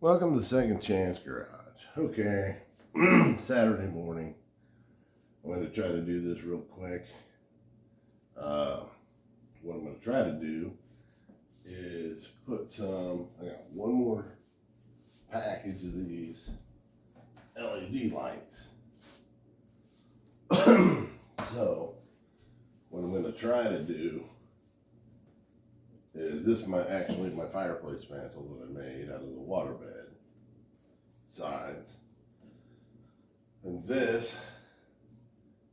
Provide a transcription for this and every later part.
Welcome to Second Chance Garage. Okay, Saturday morning. I'm going to try to do this real quick. What I'm going to try to do is put I got one more package of these LED lights. So, what I'm going to try to do is this is actually my fireplace mantle that I made out of the waterbed sides. And this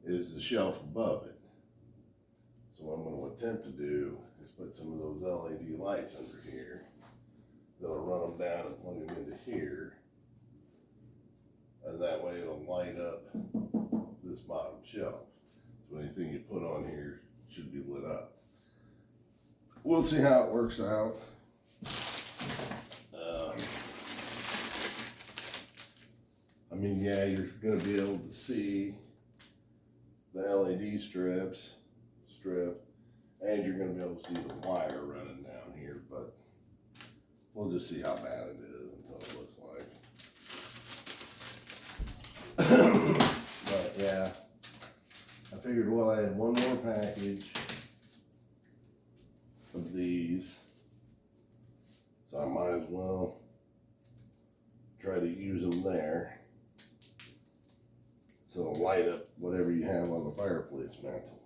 is the shelf above it. So what I'm going to attempt to do is put some of those LED lights under here. Then I'll run them down and plug them into here. And that way it'll light up this bottom shelf. So anything you put on here should be lit up. We'll see how it works out. I mean, yeah, you're going to be able to see the LED strip, and you're going to be able to see the wire running down here, but we'll just see how bad it is until it looks like. But yeah, I figured, well, I had one more package of these, so I might as well try to use them there. So light up whatever you have on the fireplace mantle.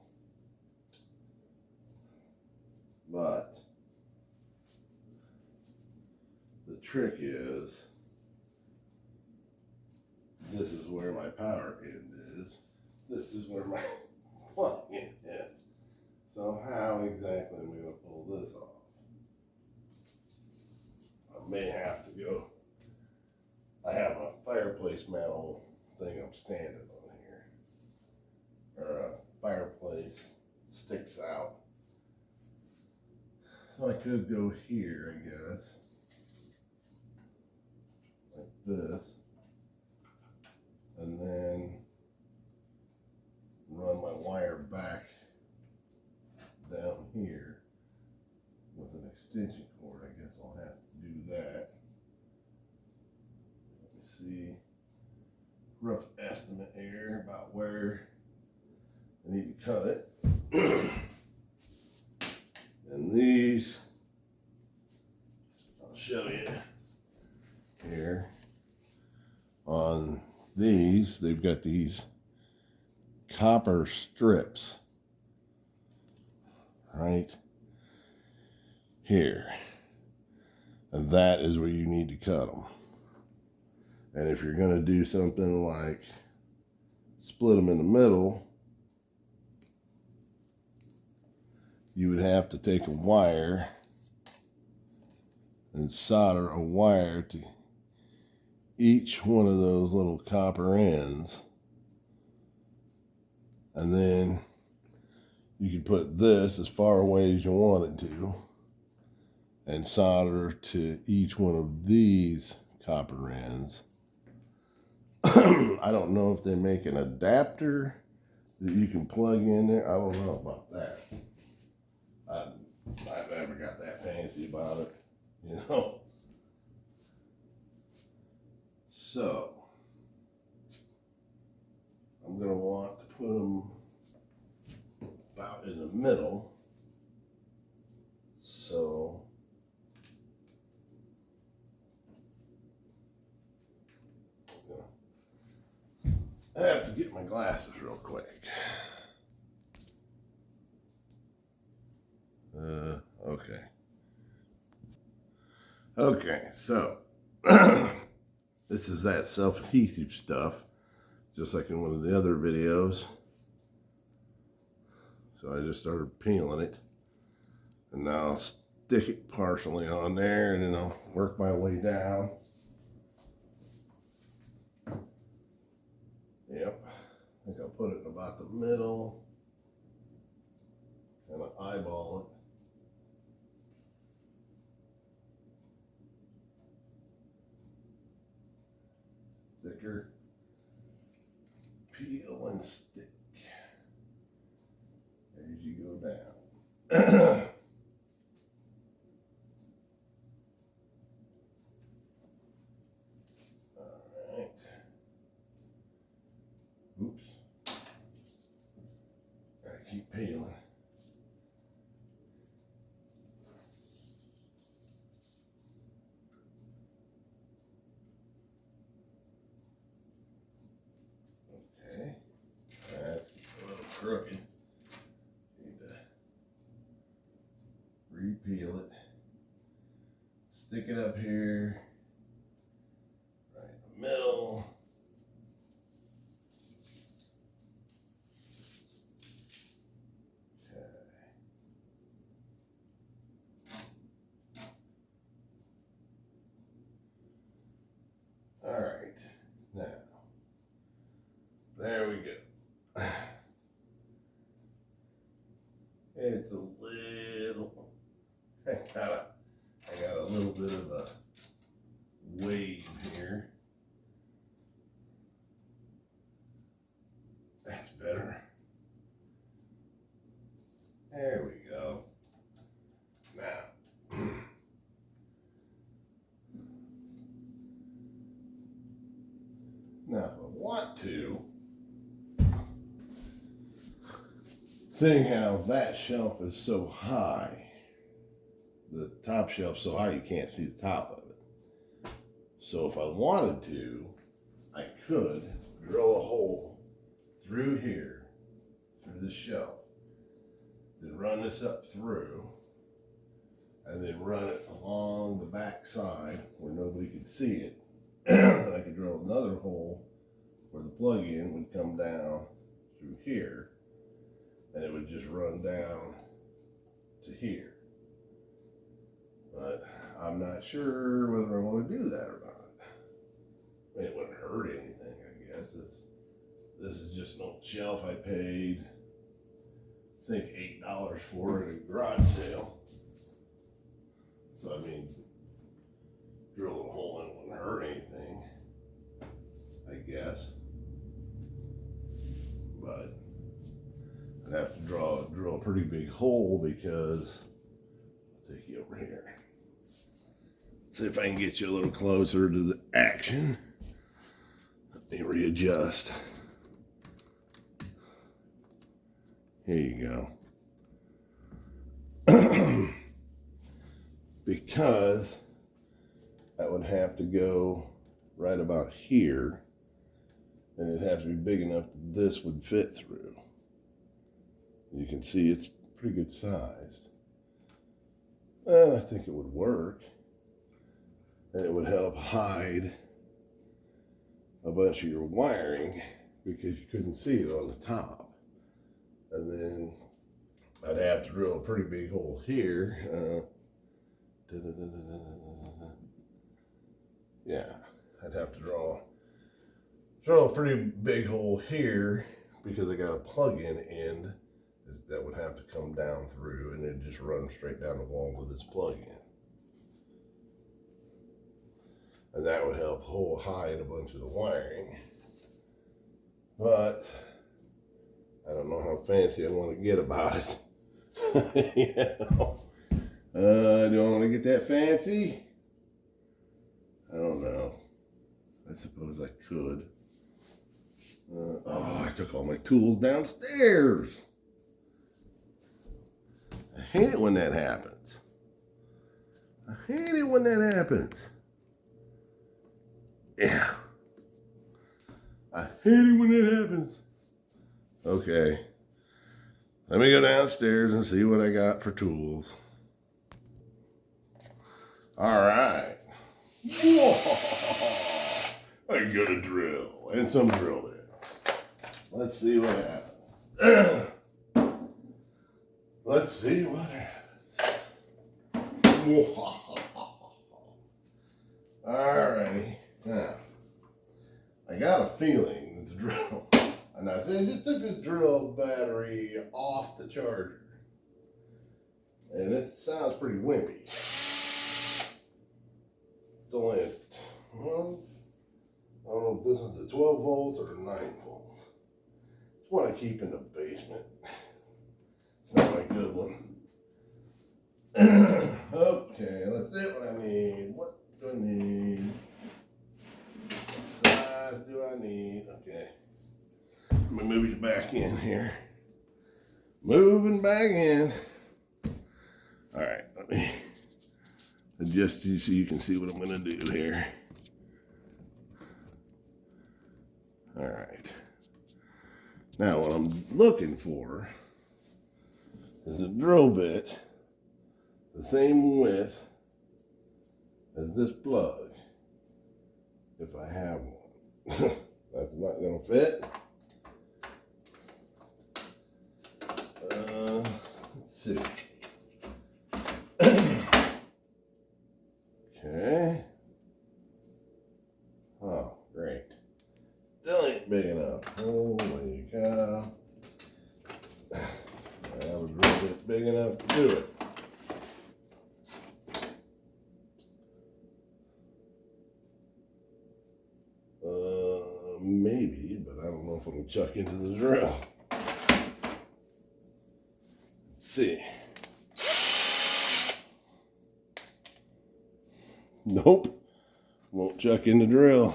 But the trick is, this is where my power end is. This is where my plug in is. So how exactly am I going to pull this off? I may have to go. I have a fireplace mantle thing I'm standing on here. Or a fireplace sticks out. So I could go here, I guess. Like this. And then run my wire back down here with an extension cord. I guess I'll have to do that. Let me see. Rough estimate here about where I need to cut it. And these, I'll show you here. On these, they've got these copper strips right here, and that is where you need to cut them. And if you're going to do something like split them in the middle, you would have to take a wire and solder a wire to each one of those little copper ends. And then you can put this as far away as you want it to and solder to each one of these copper ends. I don't know if they make an adapter that you can plug in there. I don't know about that. I've never got that fancy about it, you know. So I'm going to want to put them about in the middle. So I have to get my glasses real quick. Okay. Okay, so this is that self-adhesive stuff, just like in one of the other videos. So I just started peeling it, and now I'll stick it partially on there, and then I'll work my way down. Yep, I think I'll put it in about the middle, kind of eyeball it. Thicker, peel and stick as you go down. peeling. Okay, that's a little crooked. Need to re-peel it. Stick it up here, right in the middle. All right, now, there we go. It's a little, I got a little bit of a wave here. That's better. There we go. Now, now if I want to, seeing how that shelf is so high, the top shelf so high you can't see the top of it. So if I wanted to, I could drill a hole through here, through the shelf, then run this up through, and then run it along the back side where nobody could see it. And I could drill another hole where the plug-in would come down through here, and it would just run down to here. But I'm not sure whether I want to do that or not. I mean, it wouldn't hurt anything, I guess. This is just an old shelf I paid, I think, $8 for at a garage sale. So, I mean, drill a hole in it wouldn't hurt anything, I guess. But I'd have to drill a pretty big hole because, I'll take you over here. See if I can get you a little closer to the action. Let me readjust. Here you go. Because that would have to go right about here, and it'd have to be big enough that this would fit through. You can see it's pretty good sized. And I think it would work. And it would help hide a bunch of your wiring because you couldn't see it on the top. And then I'd have to drill a pretty big hole here. Yeah, I'd have to drill a pretty big hole here because I got a plug-in end that would have to come down through, and it just run straight down the wall with this plug-in. And that would help hide a bunch of the wiring. But I don't know how fancy I want to get about it. Do I want to get that fancy? I don't know. I suppose I could. I took all my tools downstairs. I hate it when that happens. I hate it when that happens. Yeah. I hate it when it happens. Okay. Let me go downstairs and see what I got for tools. All right. Whoa. I got a drill and some drill bits. Let's see what happens. Let's see what happens. Alrighty. Now, I got a feeling that the drill, and I said, I just took this drill battery off the charger. And it sounds pretty wimpy. It's only, well, I don't know if this is a 12 volt or a 9 volt. Just want to keep in the basement. It's not my good one. Okay, let's see what I need. What do I need? What size do I need? Okay. Let me move you back in here. Moving back in. All right, let me adjust you so you can see what I'm gonna do here. All right. Now what I'm looking for is a drill bit the same width as this plug, if I have one. That's not gonna fit. Let's see. Okay. Oh, great. Still ain't big enough. Holy cow. I have a drill bit big enough to do it. Maybe, but I don't know if it'll chuck into the drill. Let's see. Nope. Won't chuck in the drill.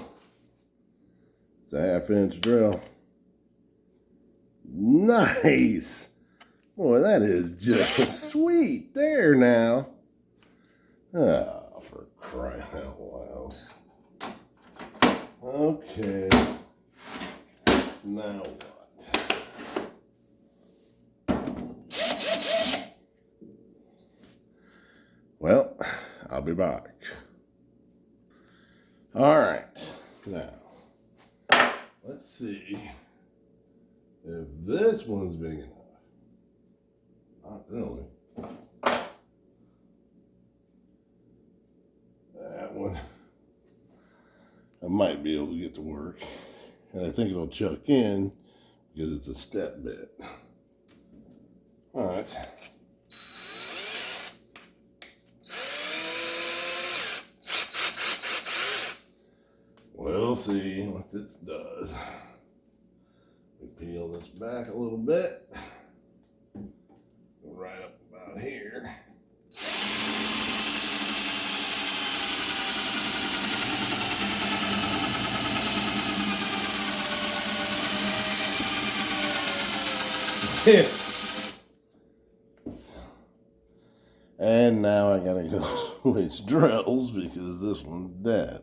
It's a 1/2-inch drill. Nice. Boy, that is just sweet there now. Oh, for crying out loud. Okay. Now what? Well, I'll be back. All right. Now, let's see if this one's big enough. Not really. That one, I might be able to get to work. And I think it'll chuck in because it's a step bit. All right. We'll see what this does. We peel this back a little bit. Right up about here. And now I gotta go switch drills because this one's dead.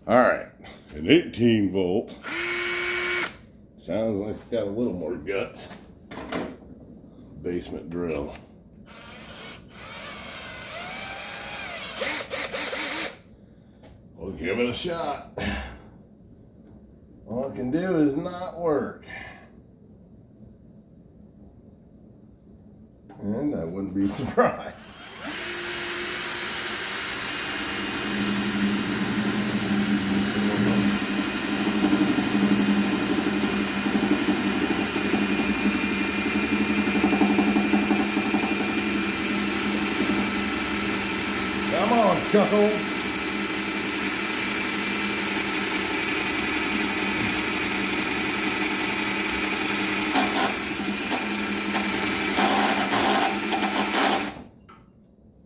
All right, an 18-volt. Sounds like it's got a little more guts. Basement drill. We'll give it a shot. All I can do is not work. And I wouldn't be surprised. Come on, Chuckles.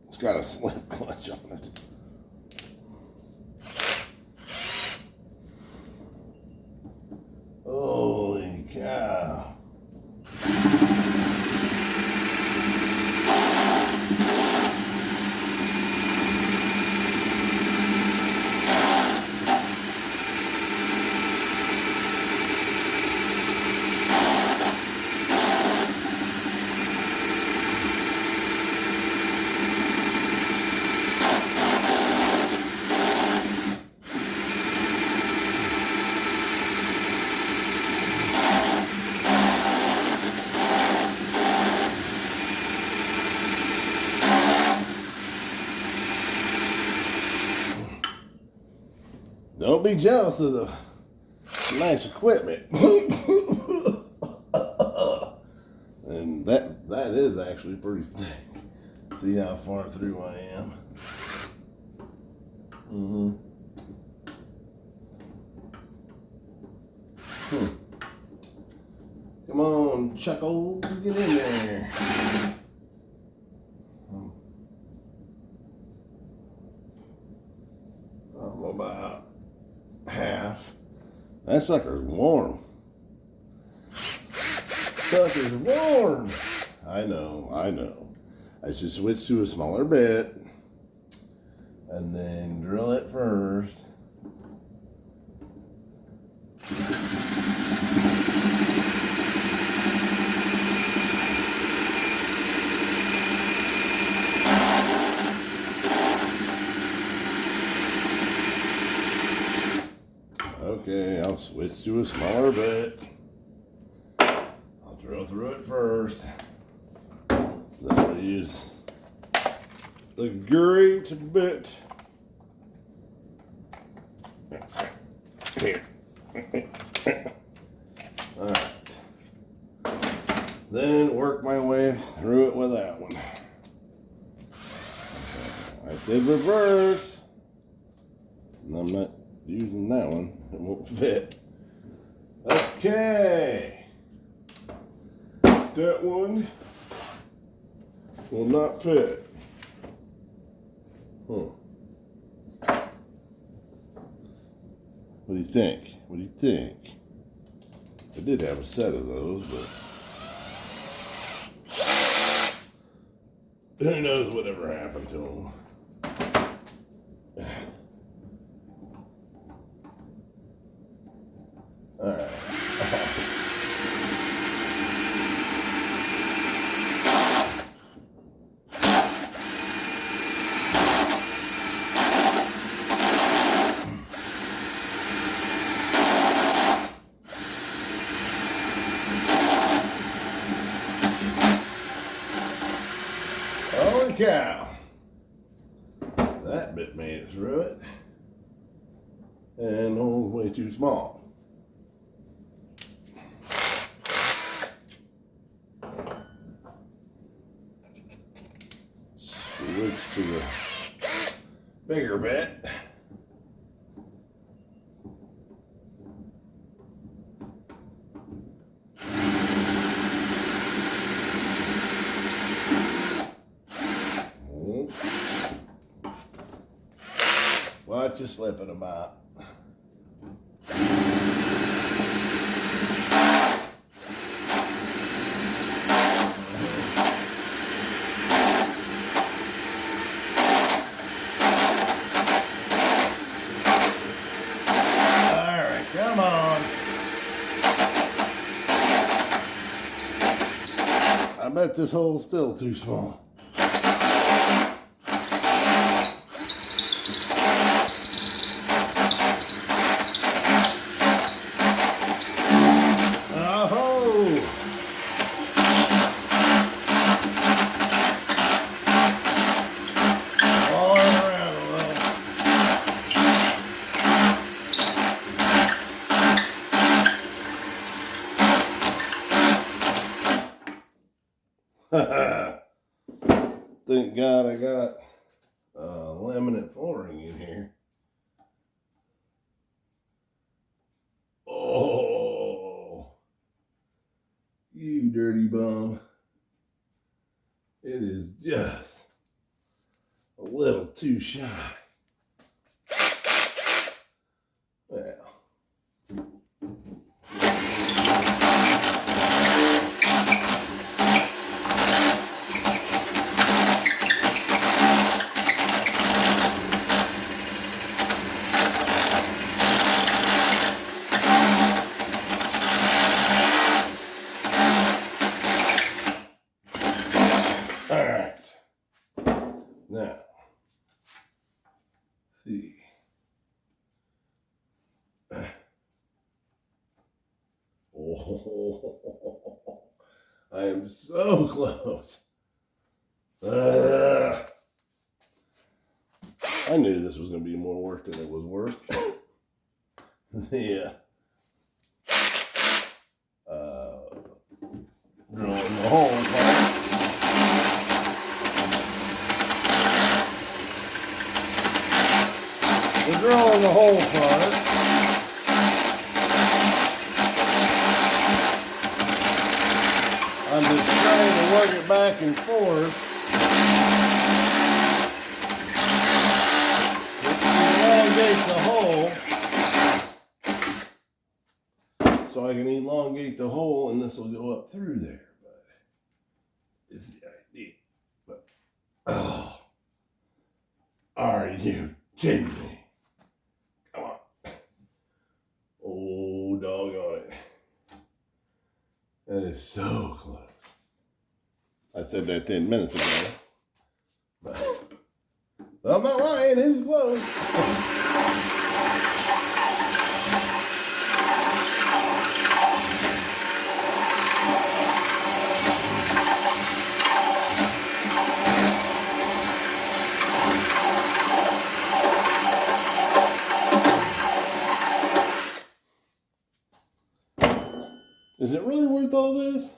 It's got a slip clutch on it. Holy cow. Don't be jealous of the nice equipment. And that is actually pretty thick. See how far through I am. Come on, Chuckles, get in there. I'm about half. That sucker's warm. sucker's warm. I know. I should switch to a smaller bit and then drill it first. Okay, I'll switch to a smaller bit. I'll drill through it first. Then I'll use the great bit. Here. Alright. Then work my way through it with that one. I did reverse. And I'm not using that one. It won't fit. Okay. That one will not fit. What do you think? What do you think? I did have a set of those, but who knows whatever happened to them. All right. Holy cow. That bit made it through it. And way too small. Switch to the bigger bit. Watch you slipping about. Come on. I bet this hole's still too small. Thank God I got laminate flooring in here. Oh, you dirty bum. It is just a little too shy. Well. All right. Now, see. Oh, I am so close. I knew this was going to be more work than it was worth. Yeah. Drilling the hole part. We're drilling the hole part. I'm just trying to work it back and forth. It elongates the hole so I so I can elongate the hole and this will go up through there. But it's the idea. But, oh, are you kidding me? Come on. Oh, doggone it. That is so close. I said that 10 minutes ago. But I'm not lying, it's close. Is it really worth all this?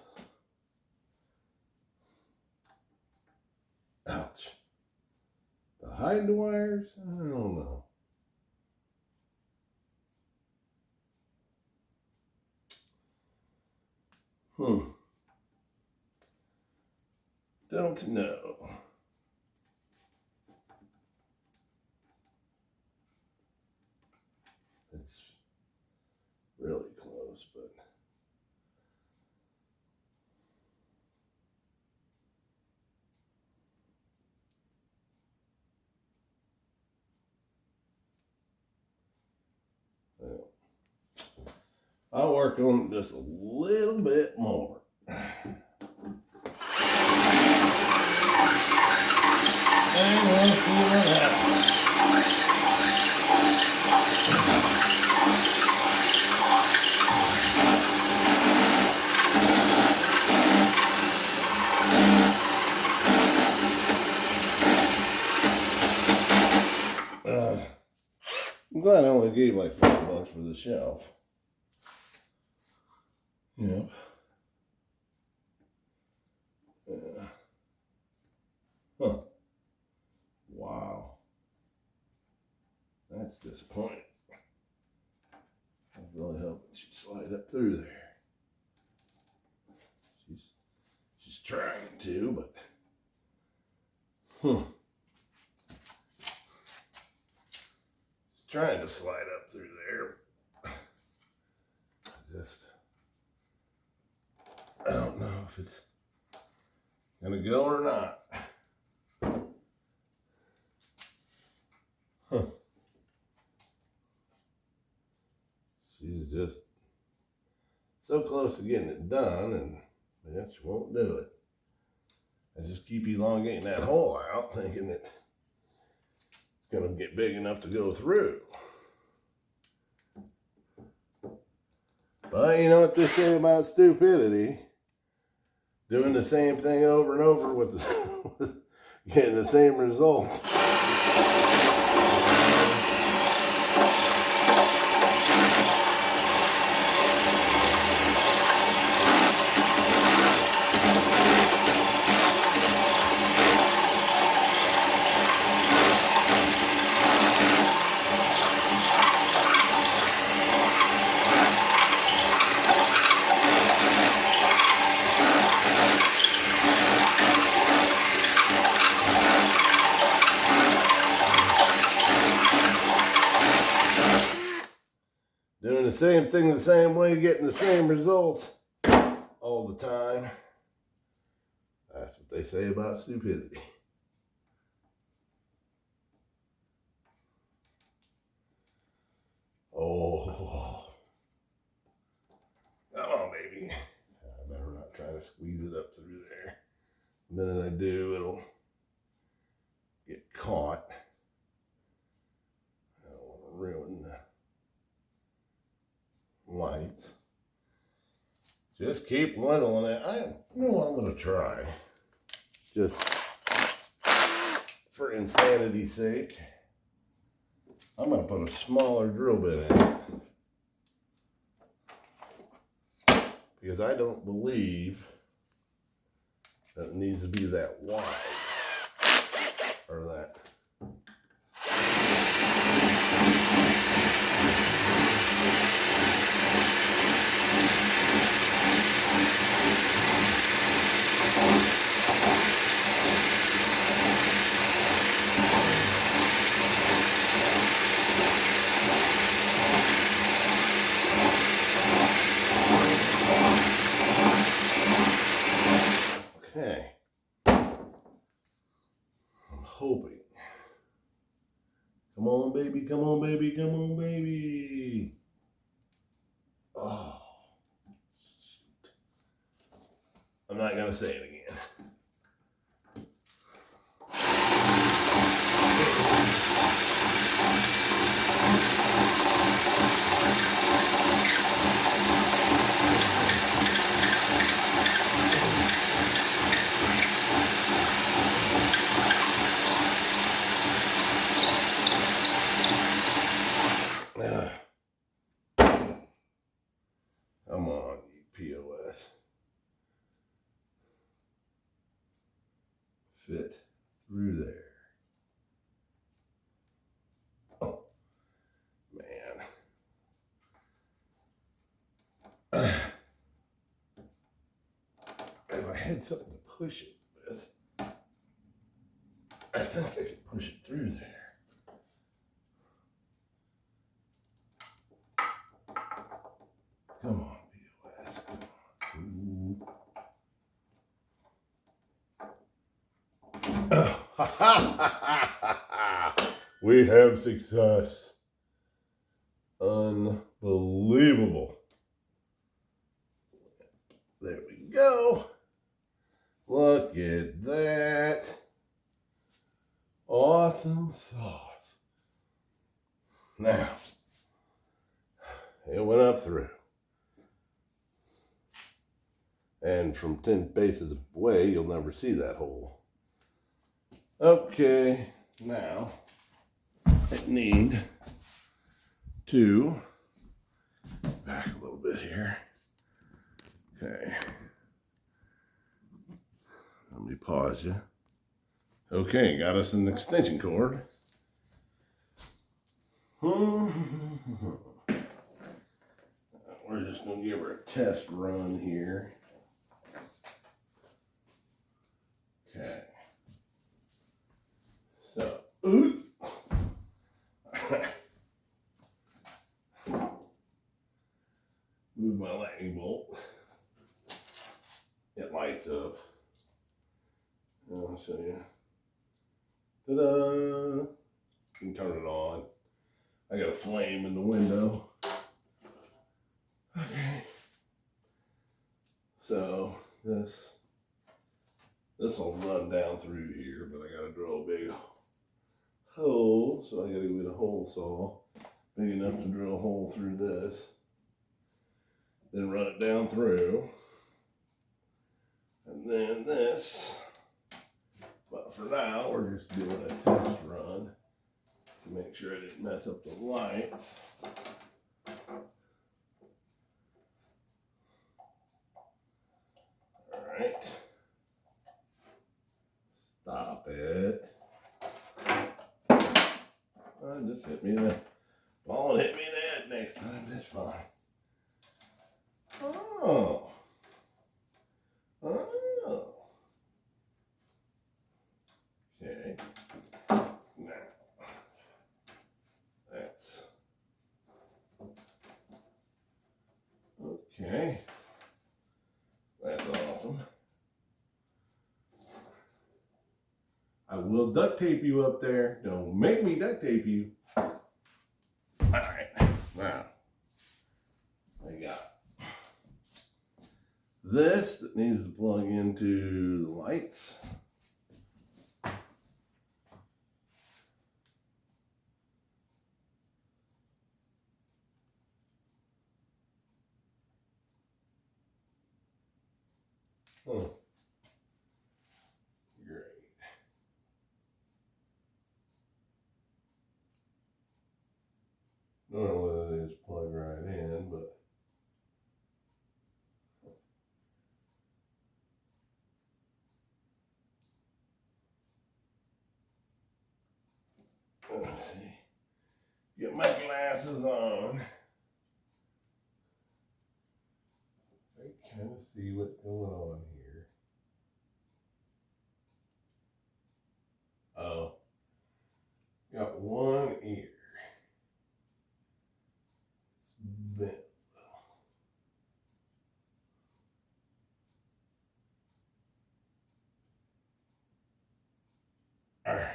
Ouch. To hide the wires? I don't know. Don't know. It's really close, but well, I'll work on it just a little bit more. And we'll see what happens. I'm glad I only gave like $5 for the shelf. Yep. Yeah. Huh. Wow. That's disappointing. I was really hoping she'd slide up through there. She's trying to, but she's trying to slide up through there. I don't know if it's gonna go or not. She's just so close to getting it done, and I guess she won't do it. I just keep elongating that hole out, thinking that it's gonna get big enough to go through. But you know what they say about stupidity? Doing the same thing over and over with getting the same results. Doing the same thing the same way, getting the same results all the time. That's what they say about stupidity. Oh. Come on, baby. I better not try to squeeze it up through there. The minute I do, it'll get caught. I don't want to ruin the lights. Just keep whittling it. You know what I'm going to try. Just for insanity's sake. I'm going to put a smaller drill bit in it. Because I don't believe that it needs to be that wide. Or that. Come on, baby. Come on, baby. Oh, shoot. I'm not going to say it again. Come on, you POS. Fit through there. Oh, man. If I had something to push it with, I think I could push it through there. Come on, POS. Come on. We have success. Unbelievable. There we go. Look at that. Awesome sauce. Now, it went up through. And from 10 paces away, you'll never see that hole. Okay, now I need to back a little bit here. Okay. Let me pause you. Okay, got us an extension cord. We're just going to give her a test run here. Okay. So, move my lightning bolt. It lights up. I'll show you. Ta-da! You can turn it on. I got a flame in the window. Okay. So this will run down through here, but I gotta drill a big hole. So I gotta get a hole saw big enough to drill a hole through this. Then run it down through. And then this. But for now, we're just doing a test run to make sure I didn't mess up the lights. All right. Stop it. Just hit me in the ball and hit me in the head next time. That's fine. Oh. Okay. Now, that's okay. That's awesome. I will duct tape you up there. Don't make me duct tape you. All right. Now, I got this that needs to plug into the lights. Oh, great. Normally they just plug right in, but let's see. Get my glasses on. I kind of see what's going on here. Oh, got one ear. It's bent. All right.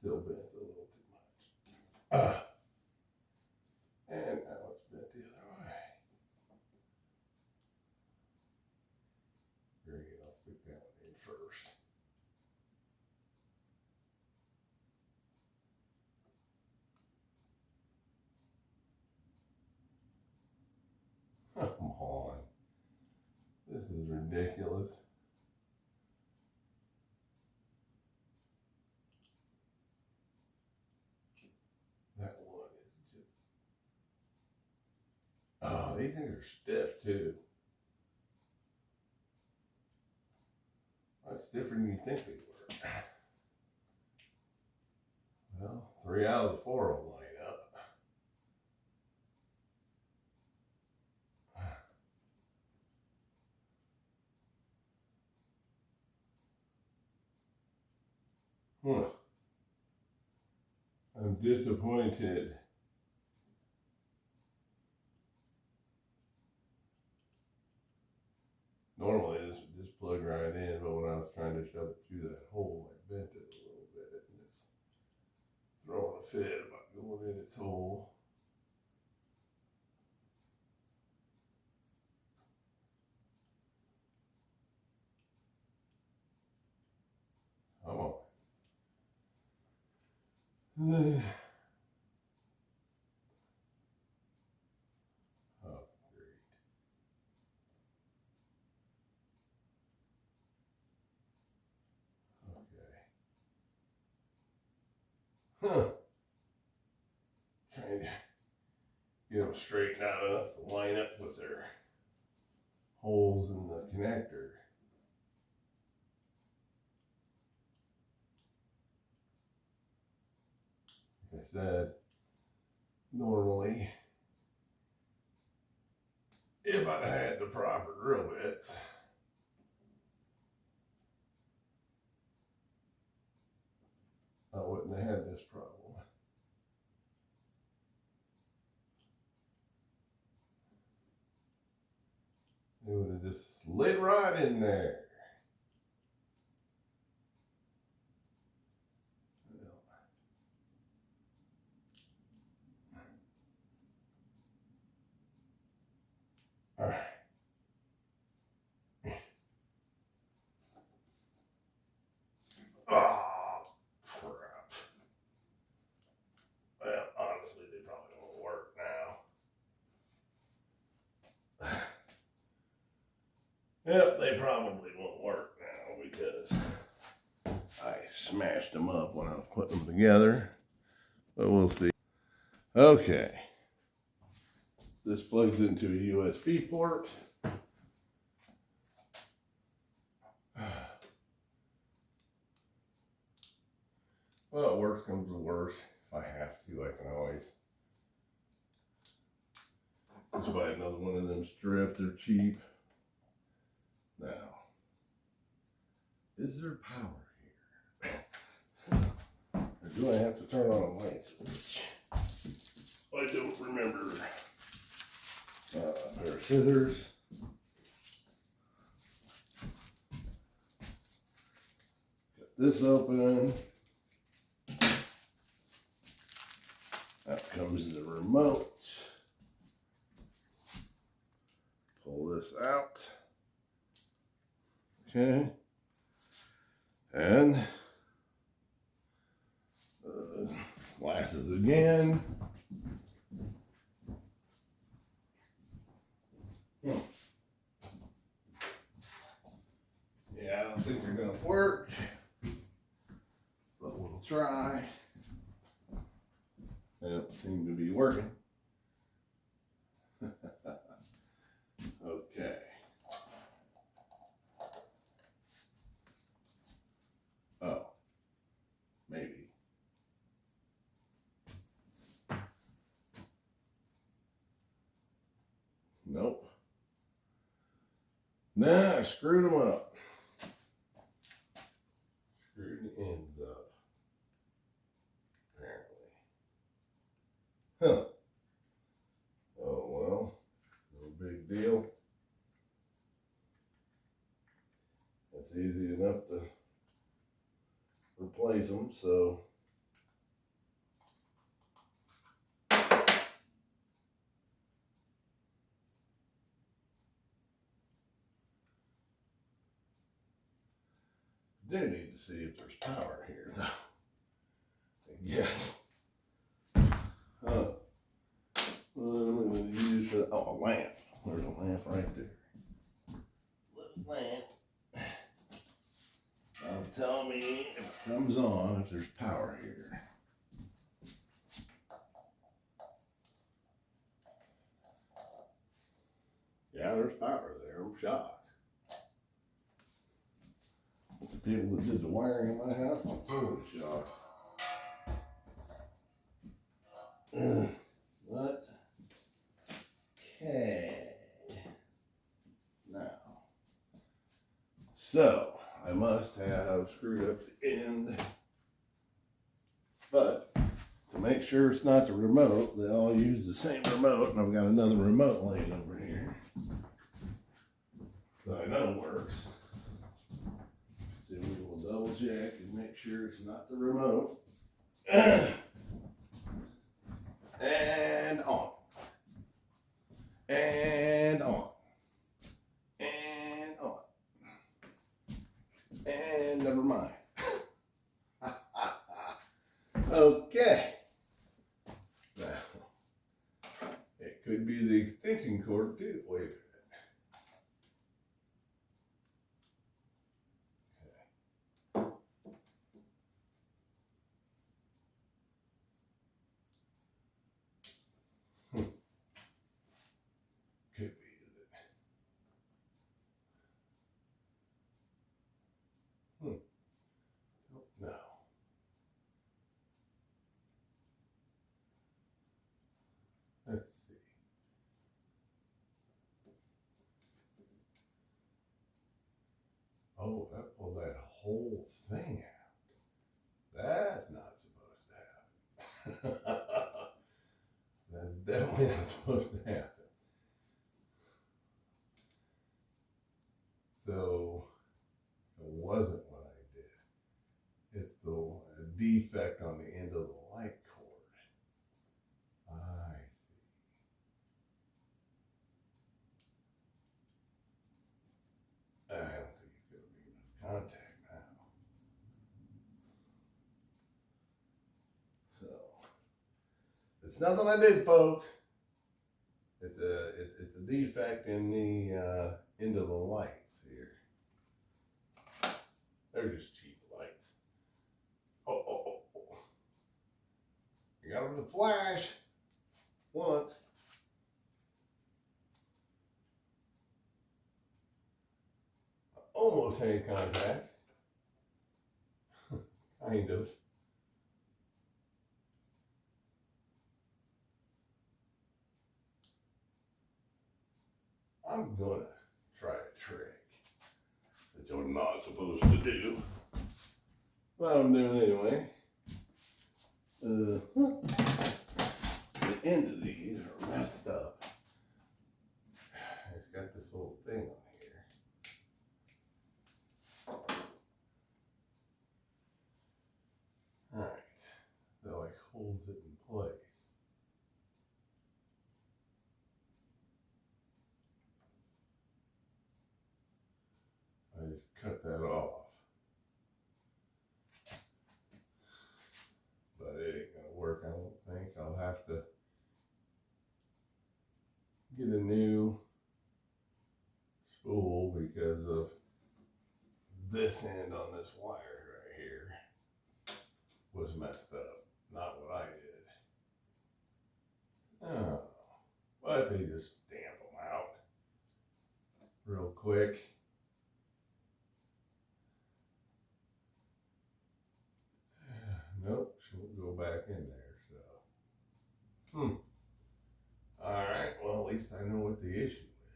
still bent a little too much. And now it's bent the other way. Great, I'll stick that one in first. Come on. This is ridiculous. That one is just... Oh, these things are stiff too. That's different than you think they were. Well, 3 out of the 4 will line up. I'm disappointed. Normally this would just plug right in, but when I was trying to shove it through that hole, I bent it a little bit, and it's throwing a fit about going in its hole. Come on. Oh, great. Okay. Huh. Trying to get them straightened out enough to line up with their holes in the connector. Like I said, normally, if I'd had the proper drill bits, I wouldn't have had this problem. It would have just slid right in there. All right. Oh, crap. Well, honestly, they probably won't work now. Yep, they probably won't work now because I smashed them up when I was putting them together. But we'll see. Okay. This plugs into a USB port. Well, worst comes to worst. If I have to, I can always just buy another one of them strips. They're cheap. Now, is there power here? Or do I have to turn on a light switch? I don't remember. A pair of scissors. Got this open. Out comes the remote. Pull this out. Okay. And glasses again. Yeah, I don't think they're gonna work, but we'll try. They don't seem to be working. Okay. Oh, maybe. Nope. Nah, I screwed them up. Screwed the ends up. Apparently. Huh. Oh well. No big deal. It's easy enough to replace them, so do need to see if there's power here, though. Yes. I'm going to use a lamp. There's a lamp right there. Little lamp. That'll tell me if it comes on, if there's power here. Yeah, there's power there. I'm shocked. The people that did the wiring in my house, I'm totally shocked. But, okay. Now, so I must have screwed up the end. But to make sure it's not the remote, they all use the same remote, and I've got another remote laying over here that I know works. So we will double check and make sure it's not the remote. And on. And on. And on. And never mind. Okay. Now, it could be the extension cord too. Wait a minute. Could be that. No. Let's see. Oh, that pulled that whole thing out. That's not supposed to happen. That's definitely not supposed to happen. So it wasn't what I did. It's the defect on the end of the light cord. I see. I don't think it's going to be enough contact now. So it's nothing I did, folks. It's a defect in the end of the lights here. They're just cheap lights. Oh. You got them to flash once. I almost had contact. Kind of. I'm gonna try a trick that you're not supposed to do. But I'm doing anyway. The end of these are messed up. It's got this little thing on here. Alright. That like holds it in place. I just cut that off. But it ain't gonna work, I don't think. I'll have to get a new spool because of this end on this wire right here was messed up. Not what I did. Oh, but they just stamp them out real quick. Nope, she won't go back in there, so. Alright, well, at least I know what the issue is.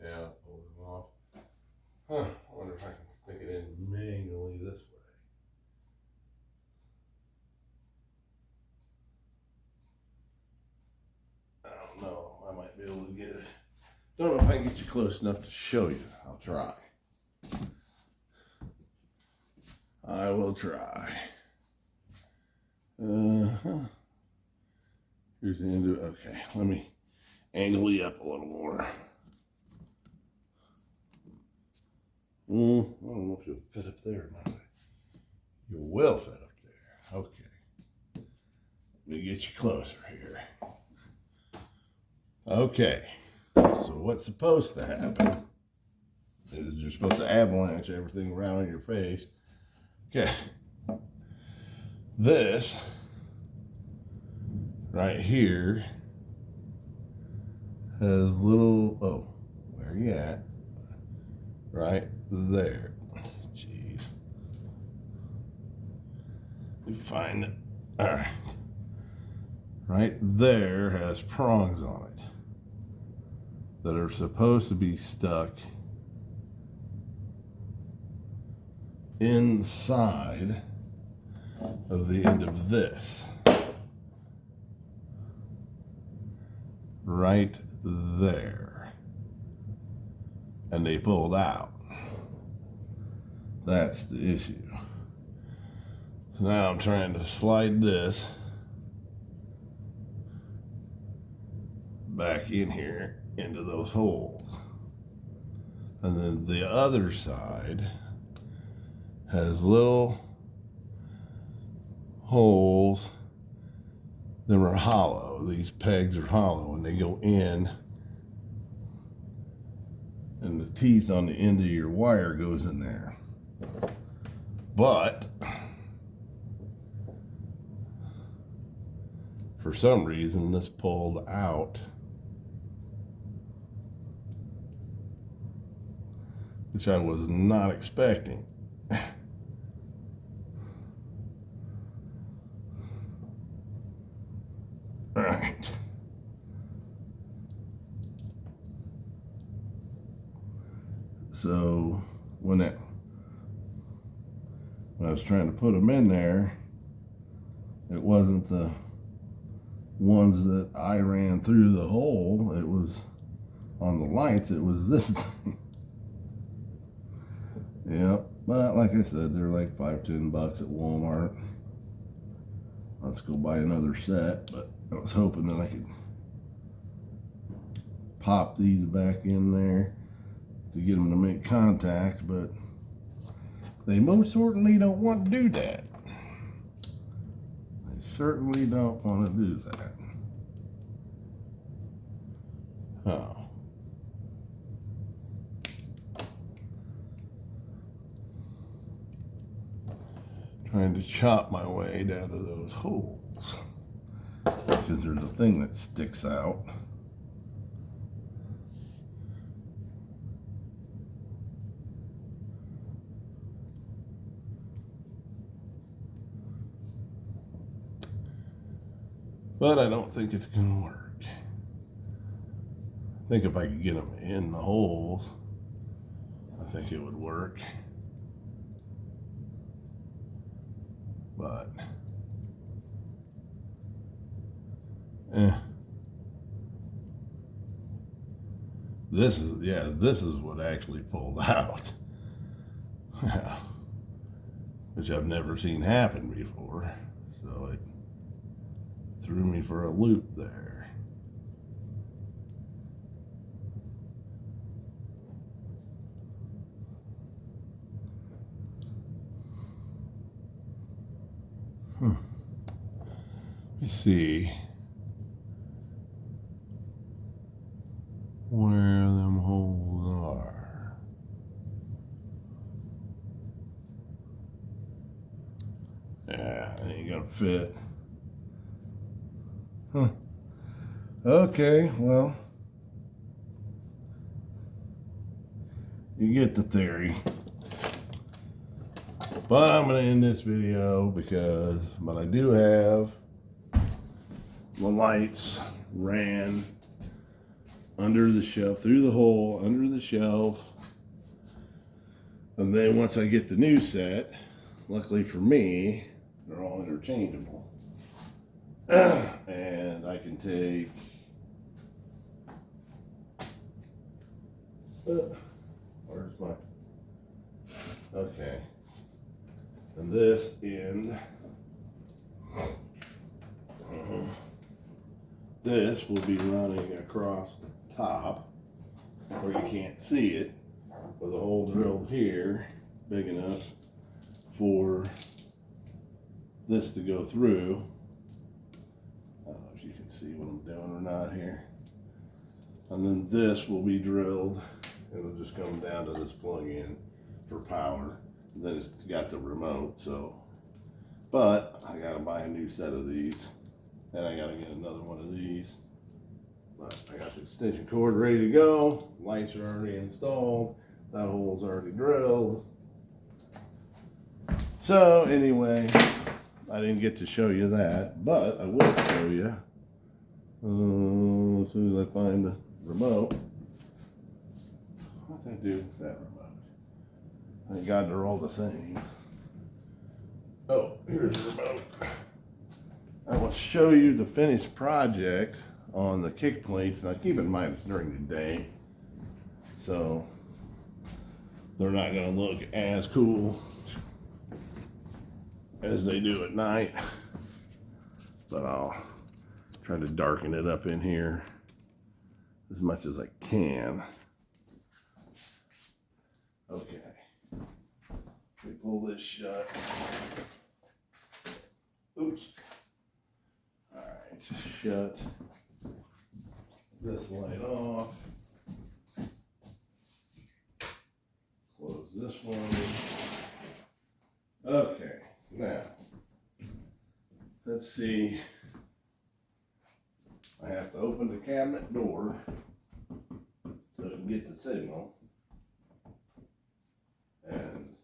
Yeah, pull them off. I wonder if I can stick it in manually this way. I don't know, I might be able to get it. Don't know if I can get you close enough to show you. I'll try. I will try. Here's the end of it. Okay, let me angle you up a little more. I don't know if you'll fit up there or not. You will fit up there. Okay. Let me get you closer here. Okay. So what's supposed to happen is you're supposed to avalanche everything around in your face. Okay. This right here has little, oh, where are you at? Right there. Jeez. We find it. All right. Right there has prongs on it that are supposed to be stuck inside of the end of this. Right there. And they pulled out. That's the issue. So now I'm trying to slide this back in here into those holes. And then the other side has little holes that are hollow. These pegs are hollow and they go in, and the teeth on the end of your wire goes in there. But for some reason this pulled out, which I was not expecting. All right. So when I was trying to put them in there, it wasn't the ones that I ran through the hole. It was on the lights. It was this thing. Yep. But like I said, they're like $5-10 at Walmart. Let's go buy another set, but I was hoping that I could pop these back in there to get them to make contact, but they most certainly don't want to do that. They certainly don't want to do that. Oh. Trying to chop my way down to those holes because there's a thing that sticks out. But I don't think it's going to work. I think if I could get them in the holes, I think it would work. But, this is what actually pulled out. Which I've never seen happen before. So it threw me for a loop there. Let me see where them holes are. Yeah, they ain't gonna fit. Huh. Okay, well, you get the theory. But I'm going to end this video but I do have the lights ran under the shelf, through the hole, under the shelf. And then once I get the new set, luckily for me, they're all interchangeable. And I can take where's my, okay. And this end, this will be running across the top where you can't see it, with a hole drilled here, big enough for this to go through. I don't know if you can see what I'm doing or not here. And then this will be drilled. It'll just come down to this plug-in for power. And then it's got the remote, so. But I gotta buy a new set of these. And I gotta get another one of these. But I got the extension cord ready to go. Lights are already installed. That hole's already drilled. So anyway, I didn't get to show you that, but I will show you as soon as I find the remote. What did I do with that remote? Thank God they're all the same. Oh, here's the remote. I will show you the finished project on the kick plates. Now keep in mind it's during the day, so they're not going to look as cool as they do at night, but I'll try to darken it up in here as much as I can. Okay, we pull this shut. Oops. All right, shut this light off. Close this one. Okay. Now, let's see. I have to open the cabinet door so it can get the signal. And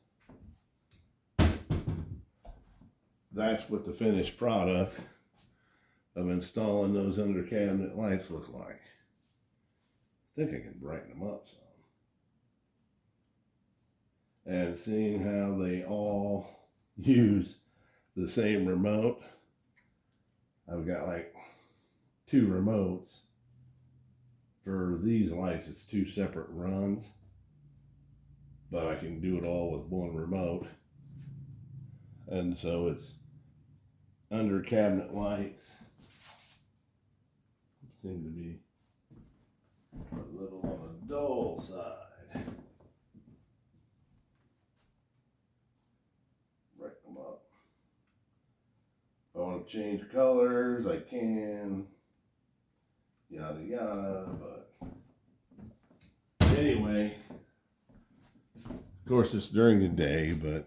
that's what the finished product of installing those under cabinet lights look like. I think I can brighten them up some. And seeing how they all use the same remote. I've got like 2 remotes. For these lights, it's 2 separate runs, but I can do it all with 1 remote. And so it's under cabinet lights. Seem to be a little on the dull side. If I want to change colors, I can, yada yada, but anyway, of course it's during the day, but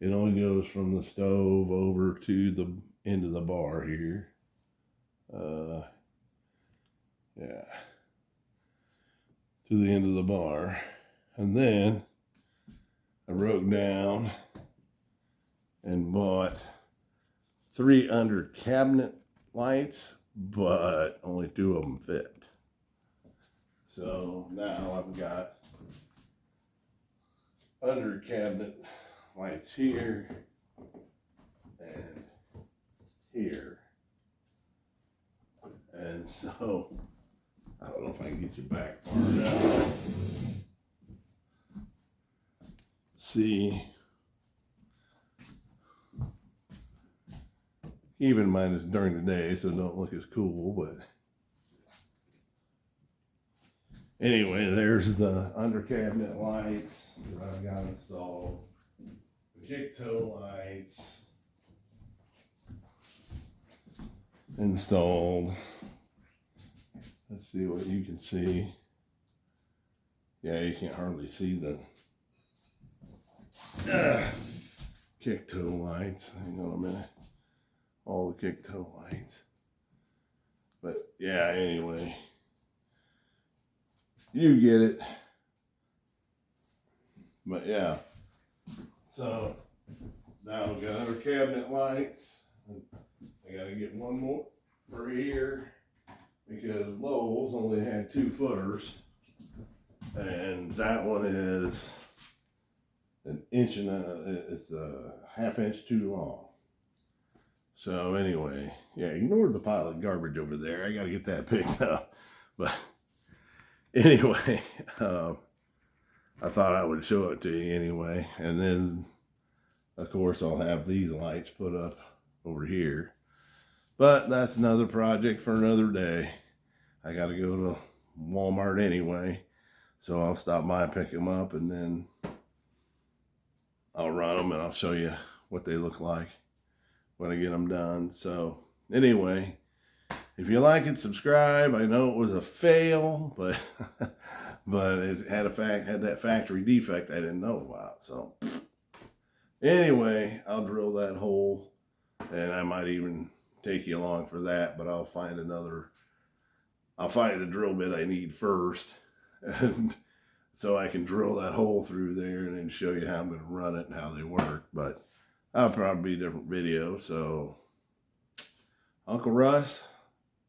it only goes from the stove over to the end of the bar here. Yeah, to the end of the bar. And then I wrote down and bought 3 under cabinet lights, but only 2 of them fit. So now I've got under cabinet lights here and here. And so I don't know if I can get you back far enough. See. Keep in mind it's during the day, so don't look as cool, but anyway, there's the under cabinet lights that I've got installed. The kick toe lights installed. Let's see what you can see. Yeah, you can't hardly see the kick toe lights. Hang on a minute. All the kick toe lights. But yeah, anyway, you get it. But yeah, so now we've got under cabinet lights. I gotta get one more for here because Lowe's only had 2 footers, and that one is an inch and it's a ½ inch too long. So anyway, yeah, ignore the pile of garbage over there. I got to get that picked up. But anyway, I thought I would show it to you anyway. And then, of course, I'll have these lights put up over here. But that's another project for another day. I got to go to Walmart anyway. So I'll stop by and pick them up, and then I'll run them, and I'll show you what they look like when I get them done. So anyway, if you like it, subscribe. I know it was a fail, but but it had that factory defect I didn't know about. So anyway, I'll drill that hole, and I might even take you along for that, but I'll find the drill bit I need first, and so I can drill that hole through there and then show you how I'm going to run it and how they work. But that'll probably be a different video. So Uncle Russ,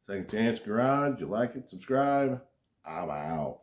Second Chance Garage, you like it, subscribe. I'm out.